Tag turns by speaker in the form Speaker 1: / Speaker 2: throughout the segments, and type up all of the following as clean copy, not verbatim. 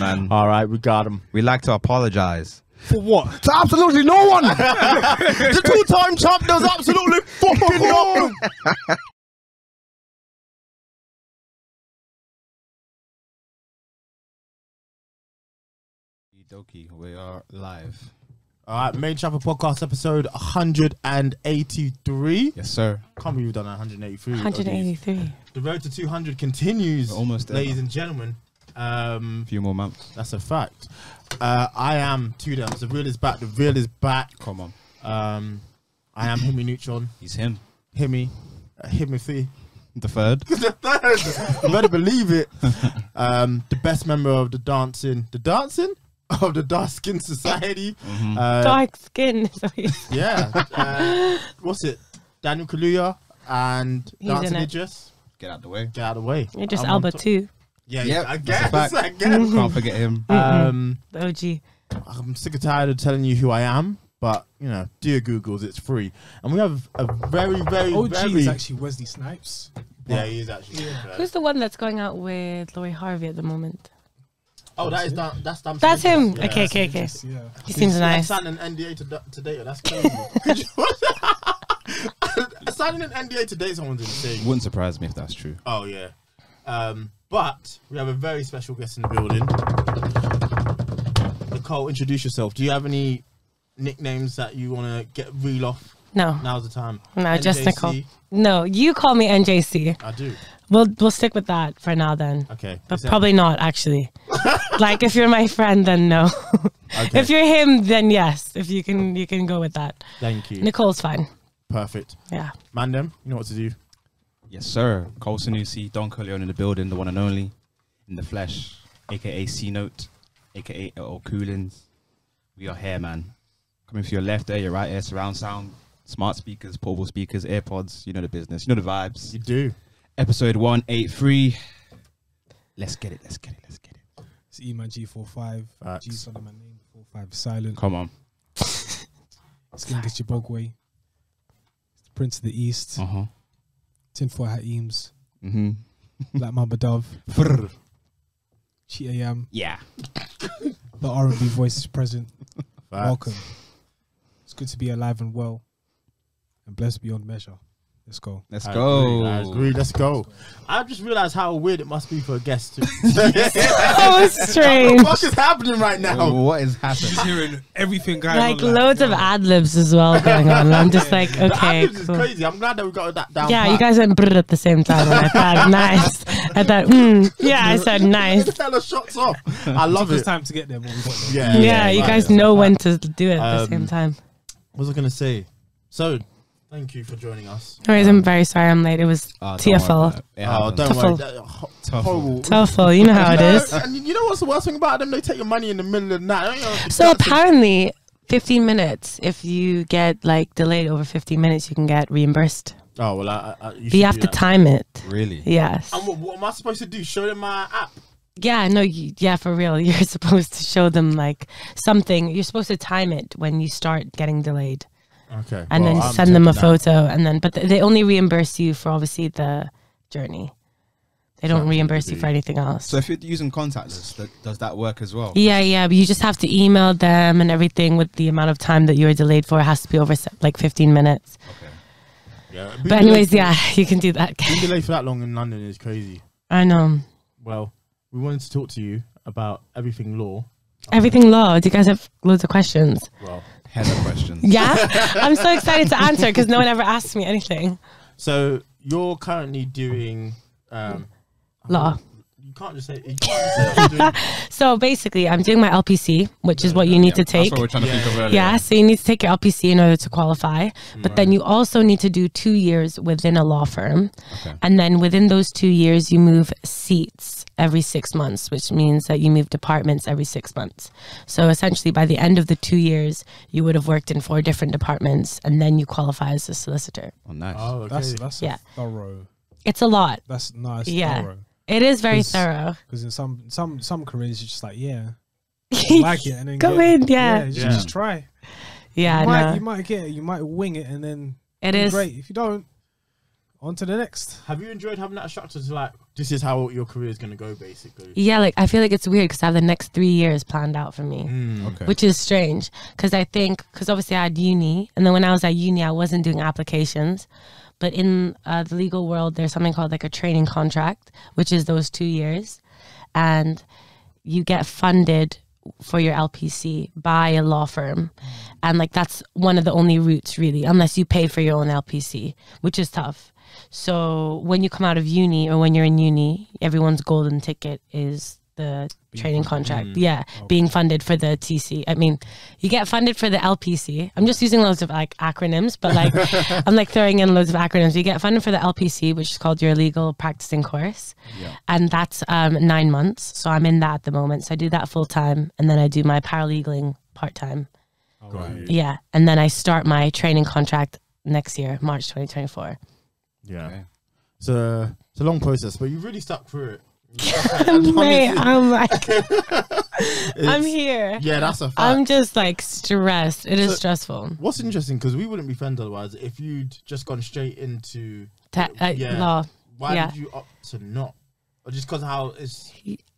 Speaker 1: man.
Speaker 2: All right, we got him.
Speaker 1: We like to apologize.
Speaker 3: For what?
Speaker 2: To absolutely no one. The two-time champ does absolutely fucking nothing.
Speaker 1: Doki, we are live.
Speaker 2: All right, Made In Chafford podcast episode 183.
Speaker 1: Yes, sir.
Speaker 2: Can't believe we've done 183.
Speaker 4: 183.
Speaker 2: The road to 200 continues.
Speaker 1: We're almost there.
Speaker 2: Ladies and gentlemen.
Speaker 1: A few more months.
Speaker 2: That's a fact. I am two them. The real is back. The real is back.
Speaker 1: Come on.
Speaker 2: I am Himmy Neutron.
Speaker 1: He's him.
Speaker 2: Himmy. Himothy.
Speaker 1: The third.
Speaker 2: The third. You better believe it. The best member of the dancing of the Dark Skin Society.
Speaker 4: Dark skin.
Speaker 2: Yeah. What's it? Daniel Kaluuya and
Speaker 4: He's
Speaker 2: Dancing
Speaker 4: in it.
Speaker 2: Idris.
Speaker 1: Get out the way.
Speaker 2: Get out of the way.
Speaker 4: You're just
Speaker 2: I'm
Speaker 4: Alba
Speaker 2: on top.
Speaker 4: too.
Speaker 2: Yeah,
Speaker 1: Yep,
Speaker 2: I
Speaker 1: that's a
Speaker 2: guess.
Speaker 1: fact.
Speaker 2: I guess.
Speaker 1: Can't forget him.
Speaker 4: The OG.
Speaker 2: I'm sick and tired of telling you who I am, but you know, do your Googles, it's free. And we have a very, very,
Speaker 3: OG
Speaker 2: very
Speaker 3: is actually Wesley Snipes.
Speaker 2: yeah, he is actually.
Speaker 4: Who's the one that's going out with Lori Harvey at the moment?
Speaker 2: Oh, that's Damson
Speaker 4: That's him.
Speaker 2: Idris. Yeah.
Speaker 4: Okay.
Speaker 3: Yeah.
Speaker 4: He seems nice.
Speaker 2: Signing an NDA to date her. That's crazy. Signing an NDA to date someone's insane.
Speaker 1: Wouldn't surprise me if that's true.
Speaker 2: Oh yeah. But we have a very special guest in the building. Nicole, introduce yourself. Do you have any nicknames that you want to reel off?
Speaker 4: No.
Speaker 2: Now's the time.
Speaker 4: No, just
Speaker 2: NJC?
Speaker 4: Nicole. No, you call me NJC.
Speaker 2: I do.
Speaker 4: We'll stick with that for now then.
Speaker 2: Okay.
Speaker 4: But probably not actually. Like if you're my friend, then no.
Speaker 2: Okay.
Speaker 4: If you're him, then yes. If you can go with that.
Speaker 2: Thank you.
Speaker 4: Nicole's fine.
Speaker 2: Perfect.
Speaker 4: Yeah.
Speaker 2: Mandem, you know what to do.
Speaker 1: Yes, sir. Cole Sanusi, Don Corleone in the building, the one and only, in the flesh, aka C-Note, aka L Coolins. We are here, man. Coming for your left ear, your right ear, surround sound, smart speakers, portable speakers, AirPods. You know the business. You know the vibes.
Speaker 2: You do.
Speaker 1: Episode 183. Let's get it. Let's get it. Let's get it.
Speaker 3: It's Eman G45.
Speaker 2: Facts.
Speaker 3: G Solomon name 45 silent.
Speaker 1: Come on.
Speaker 3: It's gonna get your Bogway. It's the Prince of the East. Tinfoil Hat Eames. Black Mamba Dove. Cheetah Yam.
Speaker 1: Yeah.
Speaker 3: The R&B voice is present.
Speaker 2: Facts.
Speaker 3: Welcome. It's good to be alive and well, and blessed beyond measure. Let's go.
Speaker 1: Let's
Speaker 2: I
Speaker 1: go.
Speaker 2: agree. Let's go. I just realized how weird it must be for a guest to.
Speaker 4: Oh, strange.
Speaker 2: What the fuck is happening right now?
Speaker 1: What is happening?
Speaker 3: She's hearing everything going
Speaker 4: Like
Speaker 3: on.
Speaker 4: loads of ad-libs as well going on. And I'm just like,
Speaker 2: The
Speaker 4: okay,
Speaker 2: ad-libs is
Speaker 4: cool.
Speaker 2: crazy. I'm glad that we got that down.
Speaker 4: Yeah,
Speaker 2: pat.
Speaker 4: you guys went brr at the same time. And I thought, nice. I thought, yeah, I said nice.
Speaker 2: Tell us shots off. I love
Speaker 3: It's
Speaker 2: it.
Speaker 3: time to get there, but we got there.
Speaker 4: Yeah, you
Speaker 2: right.
Speaker 4: guys know when to do it at the same time.
Speaker 2: What was I gonna say? So, thank you for joining us.
Speaker 4: Anyways, I'm very sorry I'm late. It was TFL.
Speaker 2: Oh, don't
Speaker 4: Tuffle.
Speaker 2: worry. That- horrible.
Speaker 4: TOEFL, you know how it is.
Speaker 2: And you know what's the worst thing about them? They take your money in the middle of the night.
Speaker 4: So apparently, 15 minutes. If you get like delayed over 15 minutes, you can get reimbursed.
Speaker 2: Oh well,
Speaker 4: But you have to time it.
Speaker 1: Really?
Speaker 4: Yes.
Speaker 2: And what am I supposed to do? Show them my app?
Speaker 4: Yeah, no, yeah, for real. You're supposed to show them like something. You're supposed to time it when you start getting delayed.
Speaker 2: Okay.
Speaker 4: And then send them a photo, and then but they only reimburse you for obviously the journey. They don't reimburse you for anything else.
Speaker 1: So if you're using contactless, does that work as well?
Speaker 4: Yeah, but you just have to email them and everything with the amount of time that you were delayed for. It has to be over like 15 minutes.
Speaker 1: Okay.
Speaker 2: Yeah.
Speaker 4: But anyways, yeah, you can do that.
Speaker 2: Being delayed for that long in London is crazy.
Speaker 4: I know.
Speaker 2: Well, we wanted to talk to you about everything law.
Speaker 4: Everything law. Do you guys have loads of questions?
Speaker 2: Well,
Speaker 1: Hella questions.
Speaker 4: Yeah? I'm so excited to answer because no one ever asks me anything.
Speaker 2: so you're currently doing
Speaker 4: Law.
Speaker 2: You can't just say. You can't just say what you're doing.
Speaker 4: So basically, I'm doing my LPC, which is what you need to take.
Speaker 1: That's what we're trying to think of earlier.
Speaker 4: Yeah, so you need to take your LPC in order to qualify. But then you also need to do 2 years within a law firm.
Speaker 1: Okay.
Speaker 4: And then within those 2 years, you move seats every 6 months, which means that you move departments every 6 months. So essentially, by the end of the 2 years, you would have worked in 4 different departments, and then you qualify as a solicitor.
Speaker 1: Oh, nice.
Speaker 2: Oh, okay.
Speaker 3: That's
Speaker 4: Yeah.
Speaker 3: thorough.
Speaker 4: It's a lot.
Speaker 3: That's nice.
Speaker 4: Yeah.
Speaker 3: Thorough.
Speaker 4: It is very thorough.
Speaker 3: Because in some careers, you're just like, yeah, I like it, and then
Speaker 4: Go in, yeah.
Speaker 3: you
Speaker 2: Yeah.
Speaker 3: just try.
Speaker 4: Yeah,
Speaker 3: You might get it, you might wing it, and then
Speaker 4: It
Speaker 3: do
Speaker 4: is.
Speaker 3: great. If you don't, on to the next.
Speaker 2: Have you enjoyed having that structure to like this is how your career is going to go, basically.
Speaker 4: Yeah, like I feel like it's weird because I have the next 3 years planned out for me,
Speaker 1: Okay.
Speaker 4: which is strange because I think, because obviously I had uni, and then when I was at uni, I wasn't doing applications. But in the legal world, there's something called like a training contract, which is those 2 years. And you get funded for your LPC by a law firm. And like that's one of the only routes really, unless you pay for your own LPC, which is tough. So when you come out of uni or when you're in uni, everyone's golden ticket is the training contract. Yeah, being funded for the TC. I mean, you get funded for the LPC. I'm just using loads of like acronyms, but like I'm like throwing in loads of acronyms. You get funded for the LPC, which is called your legal practicing course. Yeah. And that's 9 months. So I'm in that at the moment. So I do that full time, and then I do my paralegaling part time.
Speaker 2: Right.
Speaker 4: Yeah, and then I start my training contract next year, March 2024.
Speaker 2: Yeah.
Speaker 1: Okay.
Speaker 2: It's a long process, but you really stuck through it.
Speaker 4: Mate, I'm like, I'm here.
Speaker 2: Yeah, that's a fact.
Speaker 4: I'm just like stressed. It is stressful.
Speaker 2: What's interesting, because we wouldn't be friends otherwise, if you'd just gone straight into
Speaker 4: Law.
Speaker 2: Why
Speaker 4: Yeah.
Speaker 2: did you opt to not? Or just because how it's...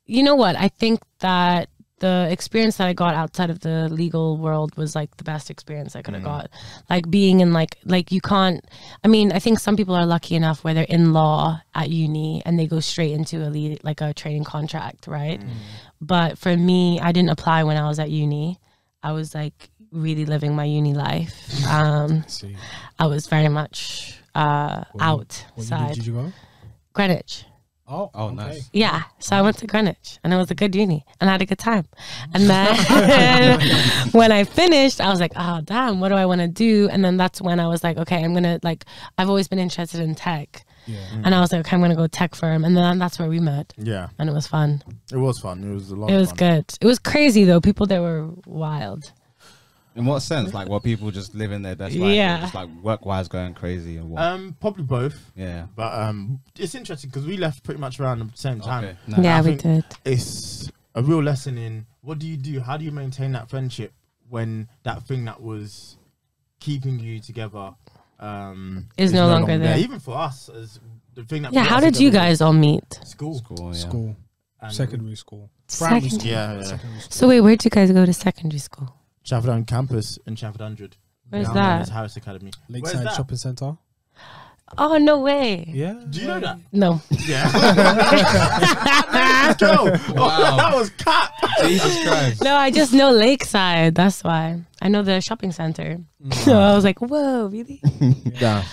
Speaker 4: You know what? I think that the experience that I got outside of the legal world was like the best experience I could have got. Like being in like you can't, I mean, I think some people are lucky enough where they're in law at uni and they go straight into a training contract, right? But for me, I didn't apply when I was at uni. I was like really living my uni life. I was very much outside.
Speaker 3: Did you go?
Speaker 4: Greenwich.
Speaker 3: Oh,
Speaker 1: Oh,
Speaker 3: okay.
Speaker 1: nice.
Speaker 4: Yeah, so I went to Greenwich and it was a good uni and I had a good time. And then when I finished, I was like, oh, damn, what do I want to do? And then that's when I was like, okay, I'm going to I've always been interested in tech.
Speaker 3: Yeah.
Speaker 4: And I was like, okay, I'm going to go tech firm. And then that's where we met.
Speaker 2: Yeah.
Speaker 4: And it was fun.
Speaker 2: It was fun. It was a lot
Speaker 4: It
Speaker 2: of
Speaker 4: was
Speaker 2: fun.
Speaker 4: good. It was crazy though. People there were wild.
Speaker 1: In what sense? Like, what people just living their best life?
Speaker 4: Yeah.
Speaker 1: Just like work-wise going crazy and what?
Speaker 2: Probably both.
Speaker 1: Yeah.
Speaker 2: But it's interesting because we left pretty much around the same time.
Speaker 1: Okay. Nice.
Speaker 4: Yeah,
Speaker 2: I
Speaker 4: we
Speaker 2: think
Speaker 4: did.
Speaker 2: It's a real lesson in what do you do? How do you maintain that friendship when that thing that was keeping you together
Speaker 4: Is no longer there.
Speaker 2: Even for us, as the thing that
Speaker 4: Yeah,
Speaker 2: brought
Speaker 4: how
Speaker 2: us
Speaker 4: did you
Speaker 2: together
Speaker 4: guys all meet?
Speaker 2: was school.
Speaker 1: Cool, yeah.
Speaker 3: School.
Speaker 2: And
Speaker 3: Secondary school. Primary
Speaker 4: Second-
Speaker 3: school.
Speaker 2: Yeah.
Speaker 3: Secondary school.
Speaker 4: So wait, where'd you guys go to secondary school?
Speaker 2: Chafford campus in Chafford 100.
Speaker 4: Where's
Speaker 2: Down
Speaker 4: that?
Speaker 2: It's Harris Academy. Where's
Speaker 3: Lakeside
Speaker 2: that?
Speaker 3: Shopping Centre.
Speaker 4: Oh, no way.
Speaker 3: Yeah.
Speaker 2: Do you know that?
Speaker 4: No.
Speaker 2: Yeah. Let's go.
Speaker 1: Wow.
Speaker 2: That was cat.
Speaker 1: Jesus Christ.
Speaker 4: No, I just know Lakeside. That's why. I know the shopping center. So I was like, whoa, really?
Speaker 2: Yeah.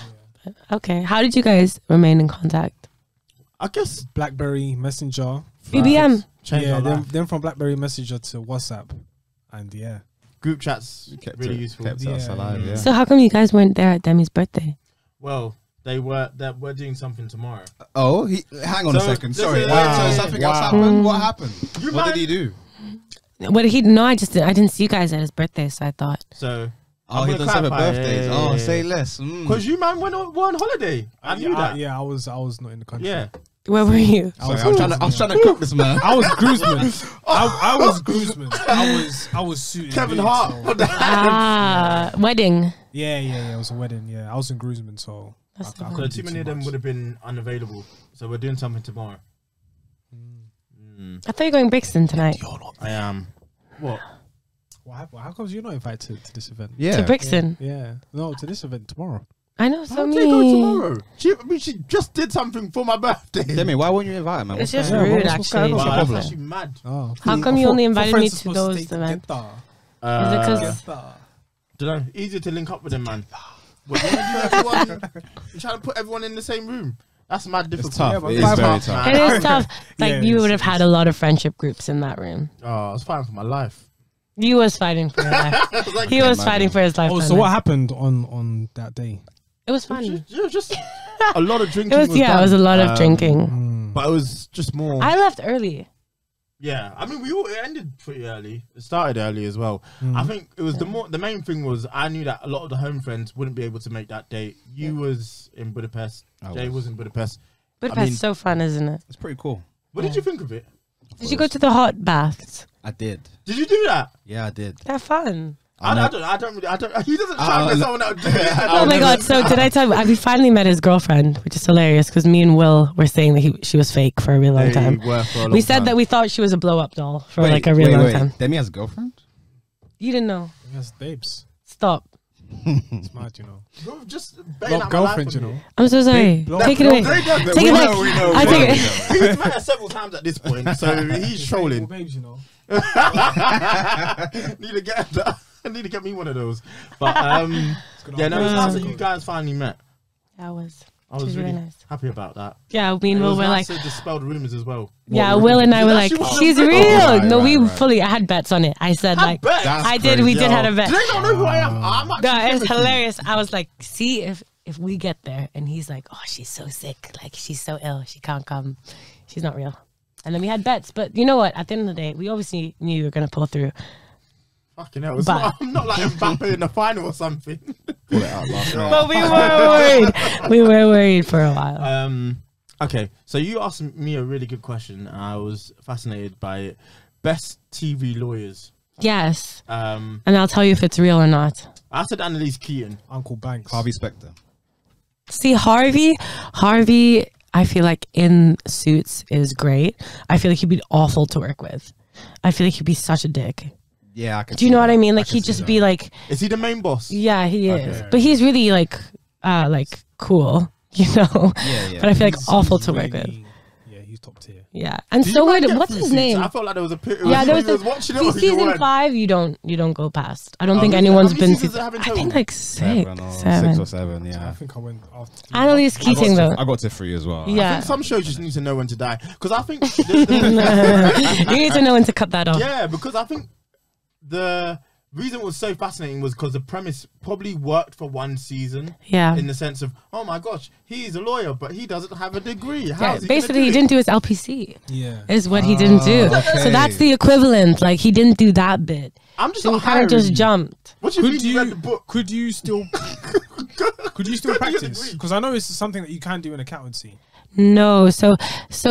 Speaker 4: Okay. How did you guys remain in contact?
Speaker 2: I guess
Speaker 3: BlackBerry Messenger.
Speaker 4: BBM.
Speaker 2: change
Speaker 3: Yeah,
Speaker 2: our life.
Speaker 3: then from BlackBerry Messenger to WhatsApp. And yeah.
Speaker 2: Group chats really useful.
Speaker 1: Kept us
Speaker 3: Yeah,
Speaker 1: alive, yeah.
Speaker 4: So how come you guys weren't there at Demi's birthday?
Speaker 2: Well, we're doing something tomorrow.
Speaker 1: Oh, hang on a
Speaker 2: So,
Speaker 1: second.
Speaker 2: this
Speaker 1: Sorry.
Speaker 2: is-
Speaker 1: So something else
Speaker 3: Wow.
Speaker 1: happened? What happened?
Speaker 2: You
Speaker 1: What
Speaker 2: man-
Speaker 1: did he do?
Speaker 4: What he? No, I didn't see you guys at his birthday, so I thought.
Speaker 2: So
Speaker 1: Oh, he
Speaker 2: gonna
Speaker 1: done separate
Speaker 2: clarify.
Speaker 1: birthdays.
Speaker 2: Yeah,
Speaker 1: Oh,
Speaker 2: yeah,
Speaker 1: say
Speaker 2: yeah.
Speaker 1: less.
Speaker 2: Because you man went on holiday. I knew that.
Speaker 3: Yeah, I was not in the country.
Speaker 2: Yeah.
Speaker 4: Where were you?
Speaker 3: I
Speaker 1: Sorry,
Speaker 3: was,
Speaker 1: I was trying to cook this man.
Speaker 3: I was groomsman. I was groomsman. I was suited.
Speaker 2: Kevin
Speaker 3: big,
Speaker 2: Hart.
Speaker 3: so-
Speaker 2: What the
Speaker 4: Wedding.
Speaker 3: Yeah. It was a wedding. Yeah, I was in groomsman, so.
Speaker 4: That's
Speaker 3: I
Speaker 4: the
Speaker 3: couldn't
Speaker 2: So
Speaker 3: do
Speaker 2: too many of them
Speaker 3: much.
Speaker 2: would have been unavailable. So we're doing something tomorrow.
Speaker 4: I thought you were going Brixton tonight.
Speaker 2: I am. What?
Speaker 3: What happened? How come you're not invited to this event?
Speaker 1: Yeah.
Speaker 4: To Brixton.
Speaker 3: Yeah. No, to this event tomorrow.
Speaker 4: I know, so
Speaker 2: How did they go
Speaker 4: me.
Speaker 2: tomorrow? She just did something for my birthday.
Speaker 1: Demi, why won't you invite him, man?
Speaker 4: It's
Speaker 1: What's
Speaker 4: just
Speaker 1: going on?
Speaker 4: rude,
Speaker 3: What's going
Speaker 4: actually.
Speaker 3: on?
Speaker 2: Wow,
Speaker 1: What's the
Speaker 2: that's
Speaker 1: problem?
Speaker 2: actually mad.
Speaker 3: Oh.
Speaker 4: How come you only invited me to those events? Is it because
Speaker 2: Don't know. Easier to link up with them, man. What, you wanna do everyone? You trying to put everyone in the same room? That's mad difficult.
Speaker 1: It's tough.
Speaker 3: Yeah, but
Speaker 1: It is
Speaker 3: five
Speaker 1: very
Speaker 3: hours,
Speaker 1: tough.
Speaker 4: it is tough? Like
Speaker 3: Yeah,
Speaker 4: you
Speaker 3: it
Speaker 4: would
Speaker 3: is,
Speaker 4: have had a lot of friendship groups in that room.
Speaker 2: Oh, I was fighting for my life.
Speaker 4: You was fighting for your life.
Speaker 2: Like,
Speaker 4: He was fighting for his life.
Speaker 3: Oh,
Speaker 4: that
Speaker 3: so what
Speaker 4: night.
Speaker 3: happened on that day?
Speaker 4: It was fun.
Speaker 2: it was just a lot of drinking.
Speaker 4: It was
Speaker 2: done.
Speaker 4: it was a lot of drinking.
Speaker 2: But it was just more.
Speaker 4: I left early.
Speaker 2: Yeah, I mean, it ended pretty early. It started early as well. I think it was the main thing was I knew that a lot of the home friends wouldn't be able to make that date. You was in Budapest. Jay was in Budapest.
Speaker 4: Budapest's
Speaker 2: mean-
Speaker 4: so fun, isn't it?
Speaker 1: It's pretty cool.
Speaker 2: What did you think of it?
Speaker 4: Did you go to the hot baths?
Speaker 1: I did.
Speaker 2: Did you do that?
Speaker 1: Yeah, I did.
Speaker 4: They're fun.
Speaker 2: I don't really. He doesn't sound like someone that would do it.
Speaker 4: Oh my god! So did I tell you? We finally met his girlfriend, which is hilarious because me and Will were saying that she was fake for a real long time. We said that we thought she was a blow up doll for like a real long time.
Speaker 1: Demi has a girlfriend?
Speaker 4: You didn't know?
Speaker 3: He has babes.
Speaker 4: Stop.
Speaker 3: It's mad, you know.
Speaker 2: Bro, just
Speaker 3: Love girlfriend, you know.
Speaker 4: I'm so sorry. Take it away. Take it back. I take it.
Speaker 2: He's met her several times at this point, so he's trolling.
Speaker 3: Babes, you know.
Speaker 2: Need to get me one of those. But yeah, no, it's nice that you guys finally met.
Speaker 4: I was
Speaker 2: really
Speaker 4: nice.
Speaker 2: Happy about that.
Speaker 4: Yeah, me and Will were
Speaker 2: nice
Speaker 4: like,
Speaker 2: to dispel the rumors as well.
Speaker 4: Yeah, Will and I were like, she's real. No, we fully. I had bets on it. I said like, I did. We did had a bet.
Speaker 2: Do they not know who I am?
Speaker 4: No, it's hilarious. I was like, see if we get there, and he's like, oh, she's so sick. Like she's so ill. She can't come. She's not real. And then we had bets, but you know what? At the end of the day, we obviously knew you were gonna pull through.
Speaker 2: Fucking hell! I'm not like Mbappe in the final or something.
Speaker 1: Pull it out last night.
Speaker 4: But we were worried. We were worried for a while.
Speaker 2: Okay, so you asked me a really good question. And I was fascinated by it. Best TV lawyers.
Speaker 4: Yes. And I'll tell you if it's real or not.
Speaker 2: I said Annalise Keaton.
Speaker 3: Uncle Banks.
Speaker 1: Harvey Specter.
Speaker 4: See, Harvey, I feel like in Suits is great. I feel like he'd be awful to work with. I feel like he'd be such a dick.
Speaker 1: Yeah, I can.
Speaker 4: Do you know what I mean? Like he'd just be like.
Speaker 2: Is he the main boss?
Speaker 4: Yeah, he is. But he's really like cool, you know.
Speaker 1: Yeah.
Speaker 4: But I feel like awful to work with.
Speaker 3: Yeah, he's top tier.
Speaker 4: Yeah, and so what's his name?
Speaker 2: I felt like there was a pit.
Speaker 4: Yeah, there was
Speaker 2: watching
Speaker 4: it. Season 5, you don't go past. I don't think anyone's been. I think like 6 or 7.
Speaker 1: Yeah,
Speaker 3: I think I went after.
Speaker 4: Annalise Keating though.
Speaker 1: I got to 3 as well.
Speaker 4: Yeah,
Speaker 2: I think some shows just need to know when to die because I think
Speaker 4: you need to know when to cut that off.
Speaker 2: Yeah, because I think the reason it was so fascinating was because the premise probably worked for one season.
Speaker 4: Yeah.
Speaker 2: In the sense of, oh my gosh, he's a lawyer, but he doesn't have a degree.
Speaker 4: Yeah, basically, he didn't do his LPC.
Speaker 3: Yeah.
Speaker 4: Is what he didn't do.
Speaker 1: Okay.
Speaker 4: So that's the equivalent. Like, he didn't do that bit.
Speaker 2: I'm just
Speaker 4: so he kind of just jumped.
Speaker 2: What do you mean you read the book?
Speaker 3: Could you still practice? Because I know it's something that you can do in accountancy.
Speaker 4: No, so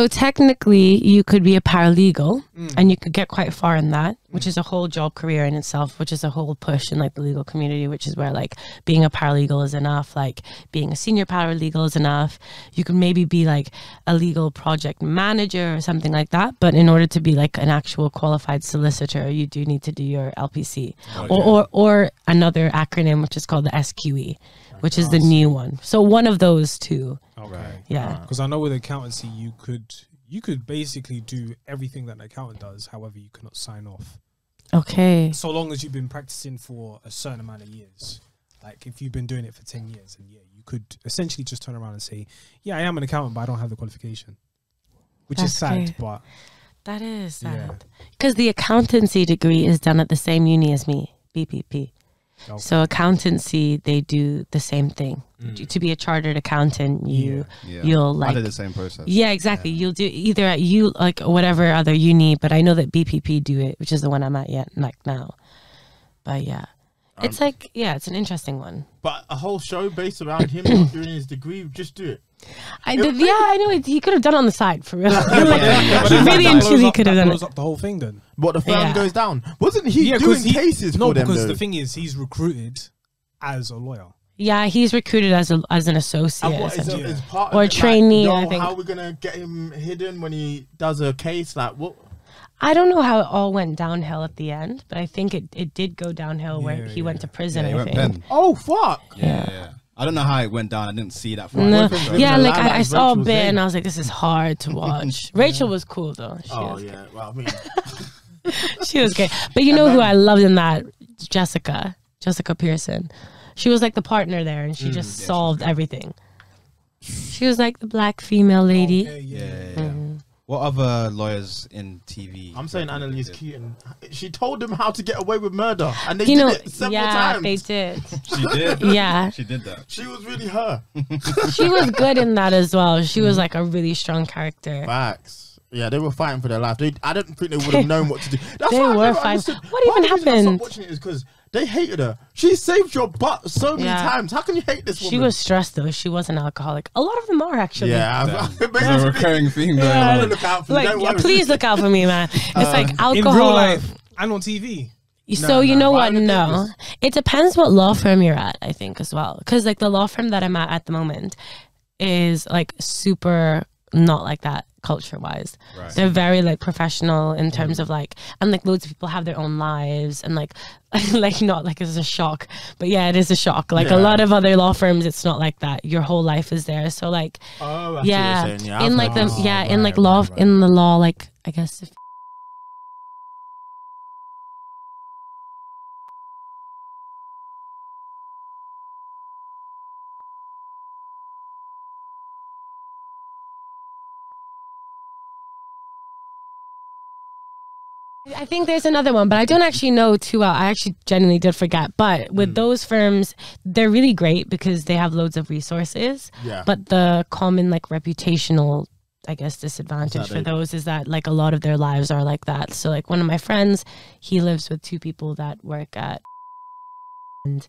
Speaker 4: technically you could be a paralegal and you could get quite far in that, which is a whole job career in itself, which is a whole push in like the legal community, which is where like being a paralegal is enough, like being a senior paralegal is enough. You could maybe be like a legal project manager or something like that, but in order to be like an actual qualified solicitor, you do need to do your LPC or another acronym which is called the SQE, which is the new one. So one of those two.
Speaker 3: Okay.
Speaker 4: Yeah.
Speaker 3: Because I know with accountancy, you could basically do everything that an accountant does. However, you cannot sign off.
Speaker 4: Okay.
Speaker 3: So long as you've been practicing for a certain amount of years. Like if you've been doing it for 10 years, and you could essentially just turn around and say, yeah, I am an accountant, but I don't have the qualification. Which is sad,
Speaker 4: okay.
Speaker 3: but...
Speaker 4: That is sad. Because the accountancy degree is done at the same uni as me, BPP. Okay. So accountancy, they do the same thing. To be a chartered accountant, you'll like...
Speaker 1: I did the same process.
Speaker 4: Yeah, exactly. Yeah. You'll do either at like whatever other uni, but I know that BPP do it, which is the one I'm at now. But yeah. It's like, it's an interesting one.
Speaker 2: But a whole show based around him not doing his degree, just do it.
Speaker 4: I know it. He could have done it on the side for real. He really and truly could have done it.
Speaker 3: Up the whole thing then.
Speaker 2: What, the firm goes down? Wasn't he doing cases for them? No,
Speaker 3: because the thing is, he's recruited as a lawyer.
Speaker 4: Yeah, he's recruited as an associate.
Speaker 2: And what is part
Speaker 4: or
Speaker 2: of
Speaker 4: a trainee,
Speaker 2: like,
Speaker 4: I think.
Speaker 2: How are we going to get him hidden when he does a case? Like, what?
Speaker 4: I don't know how it all went downhill at the end, but I think it did go downhill where he went to prison, I think.
Speaker 2: Oh, fuck.
Speaker 1: Yeah. I don't know how it went down. I didn't see that.
Speaker 4: No. Yeah, like I saw a bit and I was like, this is hard to watch. Rachel was cool though.
Speaker 2: Well, I mean.
Speaker 4: She was great. But you know who I loved in that? Jessica Pearson. She was like the partner there and she just solved everything. She was like the black female lady.
Speaker 1: Okay, yeah. What other lawyers in TV?
Speaker 2: I'm saying Annalise Keaton. She told them how to get away with murder, and they did it several times.
Speaker 4: They did.
Speaker 1: She did.
Speaker 4: Yeah,
Speaker 1: she did that.
Speaker 2: She was really her.
Speaker 4: She was good in that as well. She was like a really strong character.
Speaker 2: Facts. Yeah, they were fighting for their life. I don't think they would have known what to do. That's
Speaker 4: they were fighting. What even happened?
Speaker 2: I watching it is because they hated her. She saved your butt so many times. How can you hate this woman?
Speaker 4: She was stressed though. She was an alcoholic. A lot of them are actually.
Speaker 2: Yeah,
Speaker 1: it's a recurring theme.
Speaker 2: Yeah, look out for me.
Speaker 4: Please look out for me, man. It's like alcohol.
Speaker 3: In real life and on TV.
Speaker 4: So you know what?
Speaker 2: Why would they do
Speaker 4: No,
Speaker 2: this?
Speaker 4: it depends what law firm you're at, I think, as well. Because like the law firm that I'm at the moment is like super not like that culture wise.
Speaker 1: Right.
Speaker 4: They're very like professional in terms of like, and like loads of people have their own lives and like like not like it's a shock, but yeah, it is a shock. Like a lot of other law firms, it's not like that. Your whole life is there. So like,
Speaker 2: Oh, I see what
Speaker 4: yeah,
Speaker 2: you're saying. Yeah,
Speaker 4: in
Speaker 2: I've
Speaker 4: like
Speaker 2: heard
Speaker 4: the
Speaker 2: this.
Speaker 4: in like law in the law, like I guess if I think there's another one, but I don't actually know too well. I actually genuinely did forget. But with those firms, they're really great because they have loads of resources.
Speaker 2: Yeah.
Speaker 4: But the common like reputational, I guess, disadvantage for those is that like a lot of their lives are like that. So like one of my friends, he lives with two people that work at, and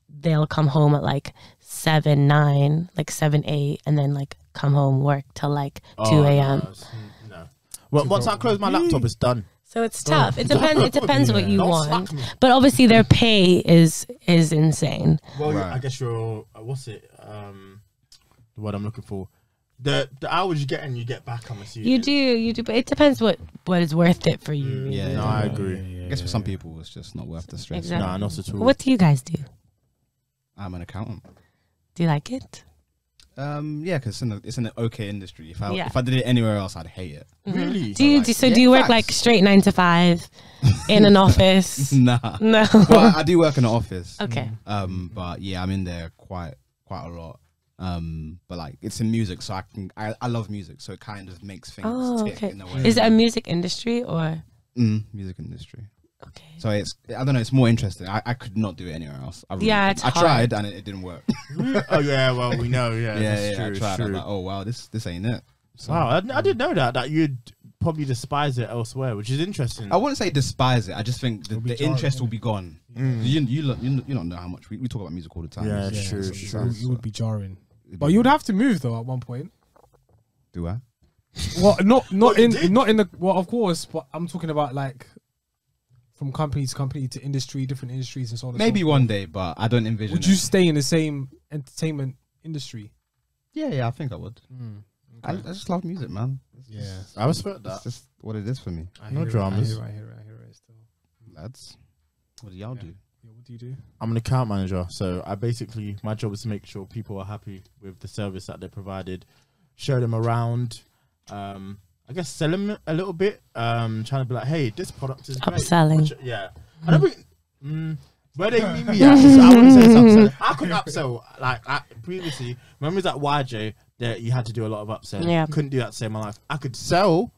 Speaker 4: they'll come home at like 7, 9, like 7, 8, and then like come home work till like 2 a.m.
Speaker 2: No. Well, once I close my laptop, it's done.
Speaker 4: So it's tough. It depends. It depends what you
Speaker 2: Don't
Speaker 4: want.
Speaker 2: slack me.
Speaker 4: But obviously, their pay is insane.
Speaker 2: Well,
Speaker 1: Right.
Speaker 2: I guess you're. What's it? The word I'm looking for. The hours you get and you get back. I'm assuming.
Speaker 4: You do. But it depends what is worth it for you. Really.
Speaker 1: Yeah,
Speaker 2: No, I agree.
Speaker 1: I guess for some people, it's just not worth the stress.
Speaker 4: Exactly.
Speaker 2: Nah, not at all.
Speaker 4: What do you guys do?
Speaker 1: I'm an accountant.
Speaker 4: Do you like it?
Speaker 1: Yeah, because it's an okay industry. If
Speaker 4: Yeah.
Speaker 1: I did it anywhere else, I'd hate it.
Speaker 2: Really?
Speaker 4: Do you do you work like straight 9 to 5 in an office?
Speaker 1: Nah.
Speaker 4: No.
Speaker 1: Well, I do work in an office.
Speaker 4: Okay.
Speaker 1: But yeah, I'm in there quite a lot. But like it's in music, so I love music, so it kind of makes things
Speaker 4: Oh,
Speaker 1: tick
Speaker 4: okay.
Speaker 1: in a way.
Speaker 4: Is it a music industry or?
Speaker 1: Music industry?
Speaker 4: Okay.
Speaker 1: So I don't know. It's more interesting. I could not do it anywhere else.
Speaker 4: Yeah,
Speaker 1: couldn't.
Speaker 4: it's
Speaker 1: I
Speaker 4: hard.
Speaker 1: tried and it didn't work.
Speaker 2: Oh yeah. Well, we know. Yeah.
Speaker 1: yeah,
Speaker 2: that's true.
Speaker 1: I
Speaker 2: it's
Speaker 1: tried. I was
Speaker 2: true.
Speaker 1: like, oh wow, this ain't it. So,
Speaker 2: Wow, I didn't know that you'd probably despise it elsewhere, which is interesting.
Speaker 1: I wouldn't say despise it. I just think
Speaker 3: It'll be
Speaker 1: the
Speaker 3: jarring,
Speaker 1: interest
Speaker 3: innit?
Speaker 1: will be gone. You don't know how much we talk about music all the time.
Speaker 2: Yeah,
Speaker 3: Yeah,
Speaker 2: true.
Speaker 3: so
Speaker 2: True.
Speaker 3: you would be jarring. But you would have to move though at one point.
Speaker 1: Do I?
Speaker 3: Well, not
Speaker 2: What, you
Speaker 3: in
Speaker 2: did?
Speaker 3: not in the well, of course, but I'm talking about like from company to company to industry, different industries and so on. and
Speaker 1: Maybe
Speaker 3: so
Speaker 1: one day, but I don't envision.
Speaker 3: Would you
Speaker 1: it.
Speaker 3: stay in the same entertainment industry?
Speaker 1: Yeah, I think I would. I just love music, man.
Speaker 3: Yeah,
Speaker 2: I respect
Speaker 1: That's
Speaker 2: that.
Speaker 1: just what it is for me,
Speaker 2: No dramas.
Speaker 3: I hear it still.
Speaker 1: lads. What do y'all do?
Speaker 3: Yeah, what do you do?
Speaker 2: I'm an account manager, so my job is to make sure people are happy with the service that they provided, show them around, I guess sell them a little bit, trying to be like, hey, this product is great.
Speaker 4: Upselling.
Speaker 2: Which, yeah, I don't think where they meet me at. So I wouldn't say it's upselling. I could upsell like previously. When I was at YJ, there you had to do a lot of upselling.
Speaker 4: Yeah.
Speaker 2: Couldn't do that to save my life. I could sell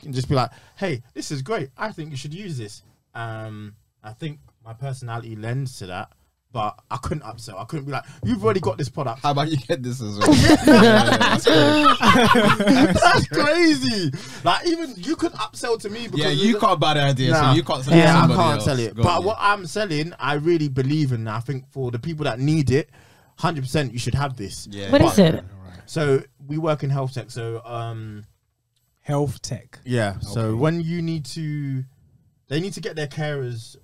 Speaker 2: and just be like, hey, this is great. I think you should use this. I think my personality lends to that, but I couldn't upsell. I couldn't be like, you've already got this product.
Speaker 1: How about you get this as well?
Speaker 2: That's crazy. Like even you could upsell to me because
Speaker 1: Yeah, you can't buy the idea,
Speaker 2: Nah.
Speaker 1: so you can't sell it to
Speaker 2: Yeah, I
Speaker 1: somebody
Speaker 2: can't
Speaker 1: else.
Speaker 2: sell it.
Speaker 1: Go
Speaker 2: But
Speaker 1: on,
Speaker 2: what I'm selling, I really believe in. I think for the people that need it, 100% you should have this.
Speaker 1: yeah.
Speaker 4: What is it?
Speaker 2: So we work in health tech. So
Speaker 3: Health tech.
Speaker 2: yeah. So
Speaker 3: Okay.
Speaker 2: when they need to get their carers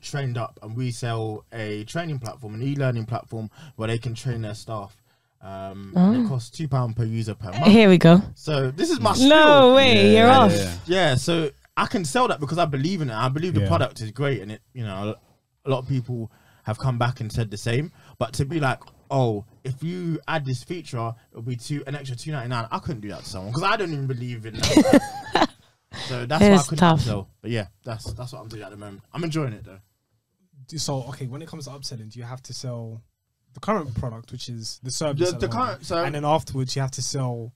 Speaker 2: trained up, and we sell a training platform, an e-learning platform where they can train their staff. And it costs £2 per user per month.
Speaker 4: Here we go.
Speaker 2: So this is my spiel.
Speaker 4: No way, you're off.
Speaker 2: Yeah, so I can sell that because I believe in it. I believe the
Speaker 3: Yeah.
Speaker 2: product is great, and it, a lot of people have come back and said the same. But to be like, oh, if you add this feature, it'll be an extra $2.99. I couldn't do that to someone because I don't even believe in that. So that's why I
Speaker 4: It's
Speaker 2: couldn't
Speaker 4: tough.
Speaker 2: upsell. But yeah, that's what I'm doing at the moment. I'm enjoying it though.
Speaker 3: So okay, when it comes to upselling, do you have to sell the current product, which is the service,
Speaker 2: The current, so
Speaker 3: and then afterwards you have to sell?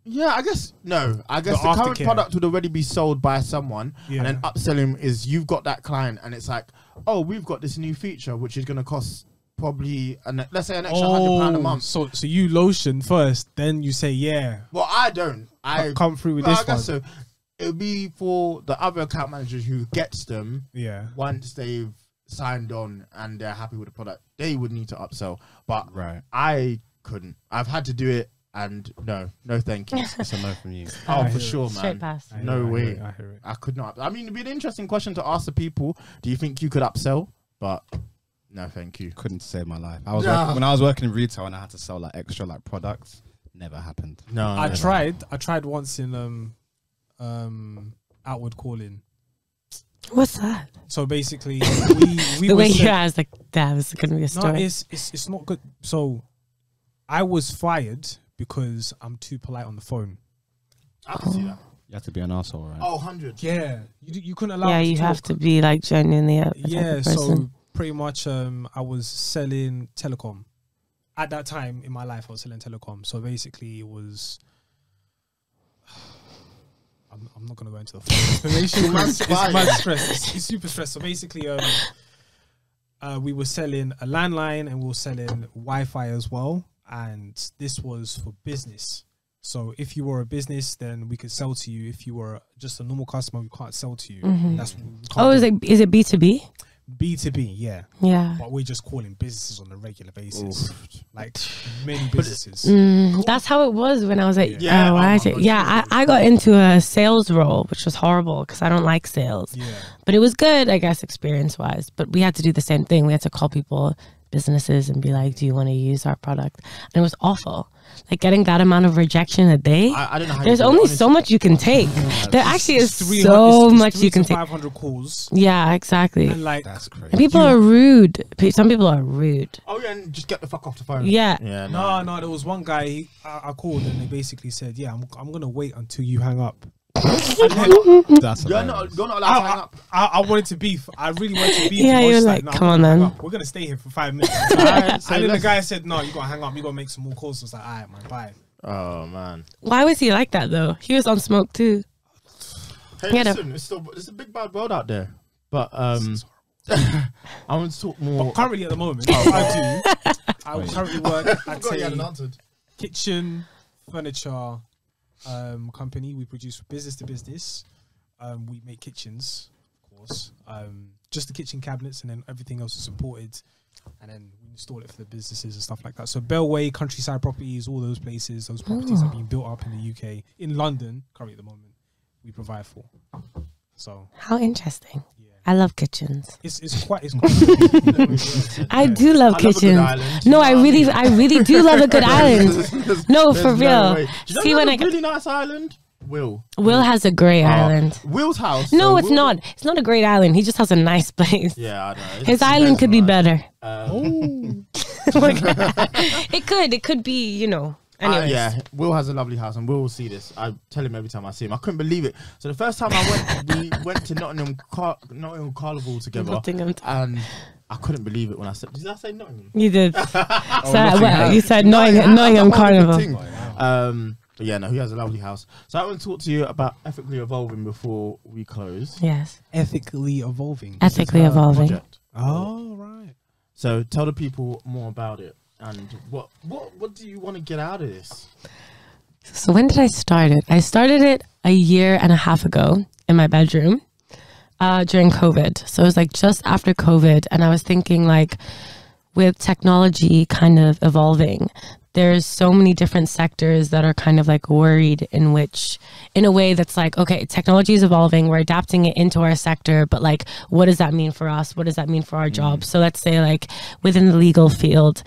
Speaker 2: yeah, I guess no. I guess
Speaker 3: The
Speaker 2: the current
Speaker 3: aftercare.
Speaker 2: product would already be sold by someone,
Speaker 3: Yeah.
Speaker 2: and then upselling is you've got that client, and it's like, oh, we've got this new feature which is going to cost probably let's say an extra £100 a month.
Speaker 3: So you lotion first, then you say yeah,
Speaker 2: Well, I don't. I
Speaker 3: come through with
Speaker 2: well,
Speaker 3: this
Speaker 2: I guess
Speaker 3: one.
Speaker 2: so. It would be for the other account managers who gets them
Speaker 3: Yeah.
Speaker 2: once they've signed on and they're happy with the product. They would need to upsell, but
Speaker 1: Right.
Speaker 2: I couldn't. I've had to do it And no, thank you.
Speaker 1: It's a no from you.
Speaker 2: Oh,
Speaker 3: I
Speaker 2: for
Speaker 3: hear
Speaker 2: sure,
Speaker 4: Straight
Speaker 2: man.
Speaker 4: pass.
Speaker 2: No way.
Speaker 3: I hear it.
Speaker 2: I could not. I mean, it'd be an interesting question to ask the people. Do you think you could upsell? But no, thank you.
Speaker 1: Couldn't save my life. When I was working in retail and I had to sell like extra like products, never happened.
Speaker 2: No,
Speaker 3: I
Speaker 2: never.
Speaker 3: tried once in outward calling.
Speaker 4: What's that?
Speaker 3: So basically, we
Speaker 4: The
Speaker 3: were
Speaker 4: way you
Speaker 3: sent-
Speaker 4: asked, like, that was going to be a
Speaker 3: No,
Speaker 4: story.
Speaker 3: it's not good. So I was fired because I'm too polite on the phone.
Speaker 2: I can see that.
Speaker 1: You have to be an asshole, right?
Speaker 2: Oh, 100.
Speaker 3: Yeah, you couldn't allow.
Speaker 4: Yeah,
Speaker 3: me
Speaker 4: you
Speaker 3: to
Speaker 4: have
Speaker 3: talk.
Speaker 4: to be like genuinely a type
Speaker 3: Yeah,
Speaker 4: of person.
Speaker 3: so pretty much, I was selling telecom. At that time in my life, I was selling telecom. So basically, it was. I'm not gonna go into the full explanation. It's mad stress. It's super stress. So basically, we were selling a landline and we were selling Wi-Fi as well. And this was for business. So if you were a business, then we could sell to you. If you were just a normal customer, we can't sell to you. That's what we can't
Speaker 4: Oh,
Speaker 3: do.
Speaker 4: is it B2B?
Speaker 3: B2B, yeah.
Speaker 4: Yeah.
Speaker 3: But we're just calling businesses on a regular basis. Like many businesses.
Speaker 4: That's how it was when I was at
Speaker 2: Yeah,
Speaker 4: I got into a sales role, which was horrible because I don't like sales.
Speaker 3: Yeah.
Speaker 4: But it was good, I guess, experience-wise. But we had to do the same thing. We had to call people, businesses, and be like, do you want to use our product? And it was awful. Like getting that amount of rejection a day.
Speaker 2: I don't know how
Speaker 4: There's
Speaker 2: you do it,
Speaker 4: only
Speaker 2: honestly.
Speaker 4: so much you can take. There actually is
Speaker 3: 300
Speaker 4: so
Speaker 3: it's
Speaker 4: much
Speaker 3: 300
Speaker 4: you can
Speaker 3: to
Speaker 4: take.
Speaker 3: 500 calls.
Speaker 4: Yeah, exactly.
Speaker 3: And like,
Speaker 1: That's crazy.
Speaker 4: And people are rude. Some people are rude.
Speaker 2: Oh, yeah, and just get the fuck off the phone.
Speaker 4: Yeah.
Speaker 2: Yeah,
Speaker 3: no, there was one guy, I called and they basically said, yeah, I'm going to wait until you hang up.
Speaker 1: That's
Speaker 2: You're
Speaker 1: hilarious.
Speaker 2: not allowed to hang up.
Speaker 3: I wanted to beef. I really wanted to beef.
Speaker 4: Yeah,
Speaker 3: I was
Speaker 4: you're
Speaker 3: just
Speaker 4: like,
Speaker 3: "No,
Speaker 4: come
Speaker 3: I'm
Speaker 4: on,
Speaker 3: gonna hang
Speaker 4: man."
Speaker 3: up. We're going to stay here for 5 minutes.
Speaker 2: Alright, so
Speaker 3: And then the
Speaker 2: let's-
Speaker 3: guy said, no, you got to hang up. You got to make some more calls. So I was like, all right, man, bye.
Speaker 2: Oh, man.
Speaker 4: Why was he like that though? He was on smoke too.
Speaker 2: Hey,
Speaker 4: Yeah,
Speaker 2: listen, it's a big bad world out there. But I want to talk more.
Speaker 3: But currently at the moment, I currently work at
Speaker 2: God, you hadn't
Speaker 3: a
Speaker 2: answered.
Speaker 3: kitchen furniture company. We produce business to business. We make kitchens, of course. Just the kitchen cabinets, and then everything else is supported. And then we install it for the businesses and stuff like that. So Bellway, Countryside Properties, all those places, those properties are being built up in the UK. In London, currently at the moment, we provide for. So
Speaker 4: How interesting.
Speaker 3: yeah,
Speaker 4: I love kitchens.
Speaker 3: it's quite.
Speaker 4: I do love
Speaker 2: I love a good
Speaker 4: kitchens.
Speaker 2: island,
Speaker 4: No,
Speaker 2: you know
Speaker 4: I
Speaker 2: what
Speaker 4: really do love a good island. No,
Speaker 2: There's
Speaker 4: for
Speaker 2: no
Speaker 4: real.
Speaker 2: way. Do you know
Speaker 4: See
Speaker 2: who's
Speaker 4: when
Speaker 2: a
Speaker 4: I
Speaker 2: really nice island? Will.
Speaker 4: Will has a great island.
Speaker 2: Will's house.
Speaker 4: No,
Speaker 2: so
Speaker 4: it's
Speaker 2: Will-
Speaker 4: not. It's not a great island. He just has a nice place.
Speaker 2: Yeah, I know.
Speaker 4: His island could be better.
Speaker 2: Like,
Speaker 4: It could be, you know. Anyways.
Speaker 2: yeah, Will has a lovely house, and Will will see this. I tell him every time I see him. I couldn't believe it. So the first time we went to Nottingham Carnival together,
Speaker 4: Nottingham.
Speaker 2: and I couldn't believe it when I said. Did I say Nottingham?
Speaker 4: You did. You said
Speaker 2: Nottingham
Speaker 4: Nottingham
Speaker 2: that's a whole
Speaker 4: Carnival.
Speaker 2: different thing. But yeah, no, he has a lovely house. So I want to talk to you about ethically evolving before we close.
Speaker 4: Yes.
Speaker 3: Ethically evolving.
Speaker 4: Ethically evolving.
Speaker 2: Project.
Speaker 3: Oh, right.
Speaker 2: So tell the people more about it, and what do you want to get out of this?
Speaker 4: So when did I start it? I started it a year and a half ago in my bedroom during COVID. So it was like just after COVID. And I was thinking like with technology kind of evolving, there's so many different sectors that are kind of like worried in a way that's like, okay, technology is evolving. We're adapting it into our sector. But like, what does that mean for us? What does that mean for our jobs? So let's say like within the legal field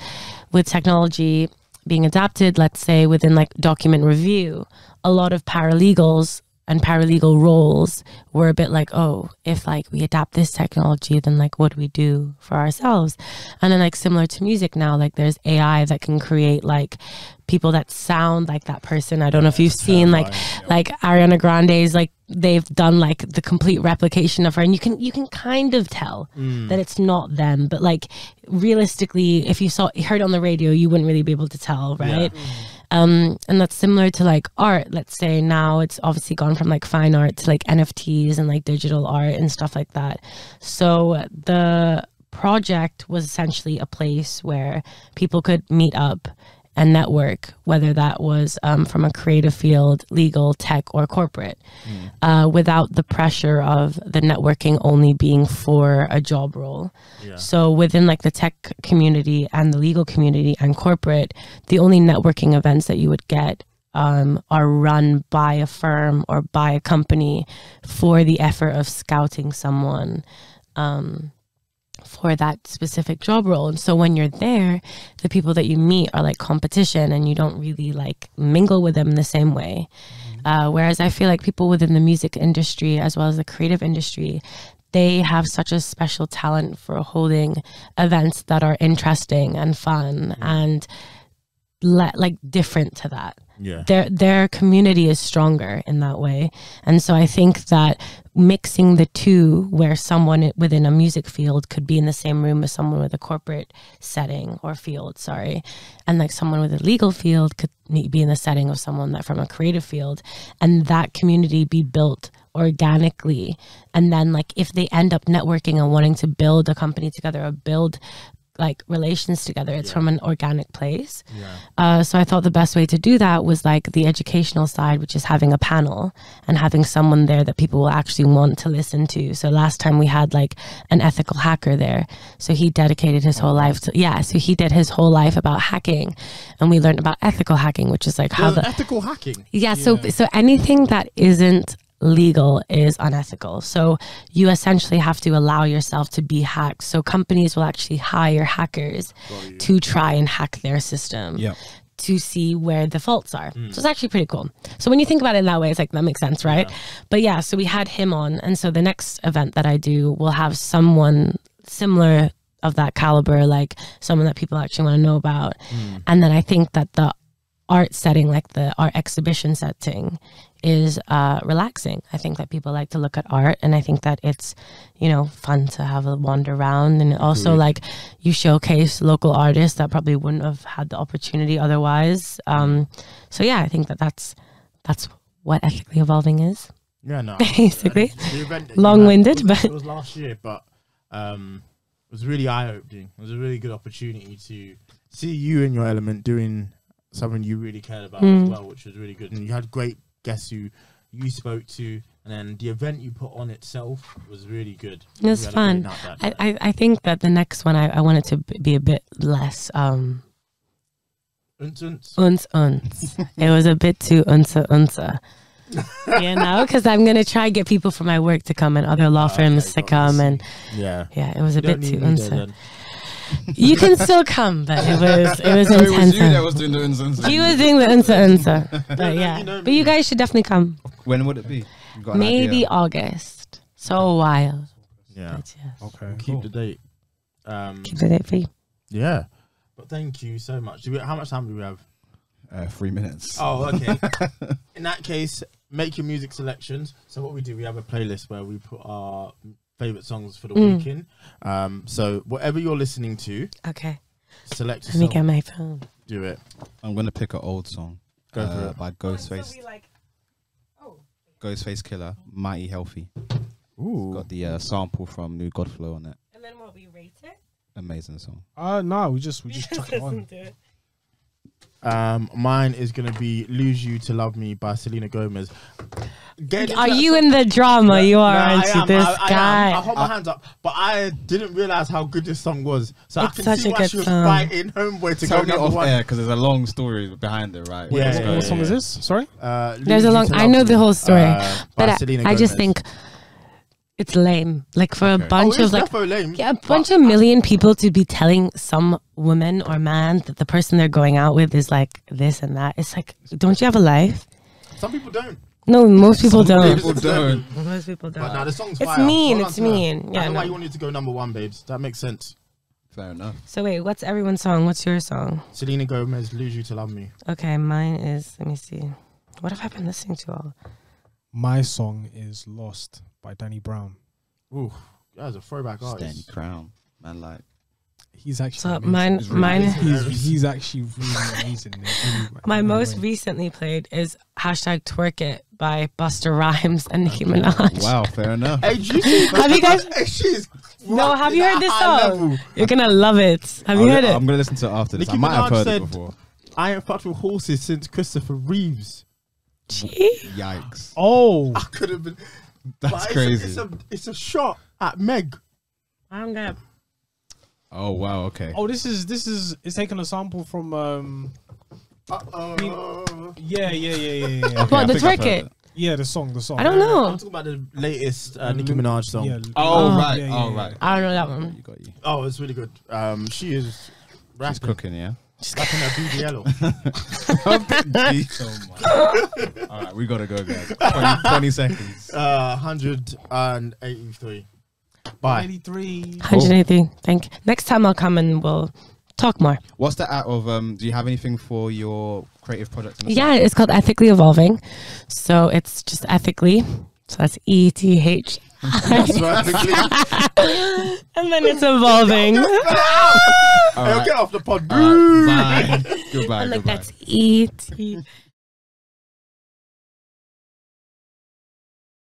Speaker 4: with technology being adapted, let's say within like document review, a lot of paralegals and paralegal roles were a bit like, oh, if like we adapt this technology, then like what do we do for ourselves? And then like similar to music now, like there's AI that can create like people that sound like that person. I don't know if you've seen like Ariana Grande's, like they've done like the complete replication of her, and you can kind of tell that it's not them, but like realistically, if you heard it on the radio, you wouldn't really be able to tell, right?
Speaker 2: Yeah.
Speaker 4: And that's similar to like art. Let's say now it's obviously gone from like fine art to like NFTs and like digital art and stuff like that. So the project was essentially a place where people could meet up and network, whether that was from a creative field, legal, tech, or corporate, without the pressure of the networking only being for a job role. So within like the tech community and the legal community and corporate, the only networking events that you would get are run by a firm or by a company for the effort of scouting someone for that specific job role. And so when you're there, the people that you meet are like competition, and you don't really like mingle with them in the same way. Whereas I feel like people within the music industry as well as the creative industry, they have such a special talent for holding events that are interesting and fun and like different to that. Their community is stronger in that way. And so I think that mixing the two, where someone within a music field could be in the same room as someone with a corporate setting or field, and like someone with a legal field could be in the setting of someone that from a creative field, and that community be built organically. And then like if they end up networking and wanting to build a company together or build like relations together, it's from an organic place. So I thought the best way to do that was like the educational side, which is having a panel and having someone there that people will actually want to listen to. So last time we had like an ethical hacker there, so he dedicated his whole life to so he did his whole life about hacking, and we learned about ethical hacking, which is like how the
Speaker 2: ethical hacking.
Speaker 4: So anything that isn't legal is unethical. So you essentially have to allow yourself to be hacked. So companies will actually hire hackers to try and hack their system to see where the faults are. So it's actually pretty cool. So when you think about it in that way, it's like, that makes sense, right? But yeah, so we had him on. And so the next event that I do will have someone similar of that caliber, like someone that people actually want to know about. And then I think that the art setting, like the art exhibition setting, is relaxing. I think that people like to look at art, and I think that it's, you know, fun to have a wander around, and also like you showcase local artists that probably wouldn't have had the opportunity otherwise. So yeah, I think that that's what ethically evolving is. Basically long-winded, but
Speaker 2: it was last year, but it was really eye-opening. It was a really good opportunity to see you in your element doing something you really cared about as well, which was really good. And you had great guests who you spoke to, and then the event you put on itself was really good.
Speaker 4: It was fun. I think that the next one I want it to be a bit less uns. It was a bit too unsa. You know, because I'm gonna try get people from my work to come and other law firms to come, and it was a bit too unsa. You can still come, but it was intense.
Speaker 1: It was you that was doing the unsa.
Speaker 4: You was doing the unsa. But yeah, but you guys should definitely come.
Speaker 1: When would it be?
Speaker 4: Maybe August. So a while.
Speaker 2: Yeah.
Speaker 4: But yes.
Speaker 2: Okay. Keep the date.
Speaker 4: Keep the date for you.
Speaker 2: Yeah. But thank you so much. How much time do we have?
Speaker 1: 3 minutes.
Speaker 2: Oh, okay. In that case, make your music selections. So what we do, we have a playlist where we put our favorite songs for the weekend. So whatever you're listening to, select a song.
Speaker 4: Let me get my phone.
Speaker 2: Do it.
Speaker 1: I'm gonna pick an old song.
Speaker 2: Go for it.
Speaker 1: By Ghostface. Ghostface Killer, Mighty Healthy.
Speaker 2: Ooh.
Speaker 1: Got the sample from New Godflow on it.
Speaker 4: And then what, we rate it?
Speaker 1: Amazing song.
Speaker 3: No, we just chuck it on.
Speaker 2: Mine is gonna be "Lose You to Love Me" by Selena Gomez.
Speaker 4: Are you in the drama? You are, aren't you? This guy.
Speaker 2: I hold my hands up, but I didn't realize how good this song was. So
Speaker 4: It's
Speaker 2: I can
Speaker 4: such
Speaker 2: see
Speaker 4: a
Speaker 2: why
Speaker 4: good
Speaker 2: she was
Speaker 4: song.
Speaker 2: fighting Homeboy to
Speaker 1: Tell
Speaker 2: go
Speaker 1: me
Speaker 2: number
Speaker 1: off
Speaker 2: one.
Speaker 1: air because there's a long story behind it, right?
Speaker 2: Yeah.
Speaker 3: What song is this? Sorry.
Speaker 4: There's a long. I know the whole story, but
Speaker 2: Selena
Speaker 4: I just
Speaker 2: Gomez.
Speaker 4: think it's lame. Like for a bunch
Speaker 2: Oh,
Speaker 4: of like
Speaker 2: it's defo lame,
Speaker 4: a bunch of million people to be telling some woman or man that the person they're going out with is like this and that. It's like, don't you have a life?
Speaker 2: Some people don't.
Speaker 4: No, most people don't.
Speaker 1: People don't.
Speaker 4: Most people don't.
Speaker 2: But now the song's
Speaker 4: It's
Speaker 2: fire.
Speaker 4: mean.
Speaker 2: Hold on
Speaker 4: It's
Speaker 2: to her.
Speaker 4: mean. Yeah.
Speaker 2: I know why
Speaker 4: No.
Speaker 2: you wanted to go number one, babes. That makes sense.
Speaker 1: Fair enough.
Speaker 4: So wait, what's everyone's song? What's your song?
Speaker 2: Selena Gomez, "Lose You to Love Me."
Speaker 4: Okay, mine is. Let me see. What have I been listening to all?
Speaker 3: My song is "Lost" by Danny Brown.
Speaker 2: Ooh, that's a throwback
Speaker 1: Stanley
Speaker 2: artist.
Speaker 1: Crown, man. Like
Speaker 3: He's actually
Speaker 4: So
Speaker 3: amazing.
Speaker 4: mine.
Speaker 3: He's actually really amazing.
Speaker 4: My most recently played is #Twerk It by Busta Rhymes and Nicki Minaj.
Speaker 1: wow, fair enough.
Speaker 2: Hey, did you see?
Speaker 4: Have you guys?
Speaker 2: Hey, she's
Speaker 4: No, have you heard this
Speaker 2: high
Speaker 4: song?
Speaker 2: level.
Speaker 4: You're gonna love it. Have you heard it?
Speaker 1: I'm gonna listen to it after this.
Speaker 2: Nicki
Speaker 1: I might have
Speaker 2: Minaj
Speaker 1: heard
Speaker 2: said-
Speaker 1: it before.
Speaker 2: I ain't fucked with horses since Christopher Reeves.
Speaker 4: Gee.
Speaker 1: Yikes.
Speaker 3: Oh,
Speaker 2: I could have been.
Speaker 1: That's
Speaker 2: but
Speaker 1: crazy.
Speaker 2: It's a shot at Meg.
Speaker 4: I'm gonna.
Speaker 1: Oh wow. Okay.
Speaker 3: oh, this is it's taking a sample from yeah.
Speaker 1: Okay,
Speaker 4: What,
Speaker 1: I
Speaker 4: the
Speaker 1: think I've
Speaker 4: Twerk
Speaker 1: heard
Speaker 4: It?
Speaker 1: that.
Speaker 3: Yeah, the song.
Speaker 4: I don't know.
Speaker 2: I'm talking about the latest Nicki Minaj song.
Speaker 3: Yeah.
Speaker 1: Oh, right.
Speaker 3: Yeah,
Speaker 1: Oh
Speaker 3: yeah,
Speaker 1: right.
Speaker 4: I don't know that one.
Speaker 1: You got you.
Speaker 2: Oh, it's really good. She is
Speaker 1: She's
Speaker 2: rapping.
Speaker 1: cooking, yeah.
Speaker 2: Rapping her BBL.
Speaker 1: All right, we gotta go, guys. 20 seconds.
Speaker 2: 183. Bye.
Speaker 3: 83.
Speaker 4: 180. Thank you. Next time I'll come and we'll talk more.
Speaker 1: What's that out of? Do you have anything for your creative project?
Speaker 4: Yeah, it's called Ethically Evolving. So it's just ethically. So that's ETH.
Speaker 2: That's right.
Speaker 4: And then it's evolving.
Speaker 1: All
Speaker 2: Hey,
Speaker 1: right.
Speaker 2: get off the pod.
Speaker 1: All right, bye. Goodbye.
Speaker 4: And like
Speaker 1: Goodbye.
Speaker 4: that's ET.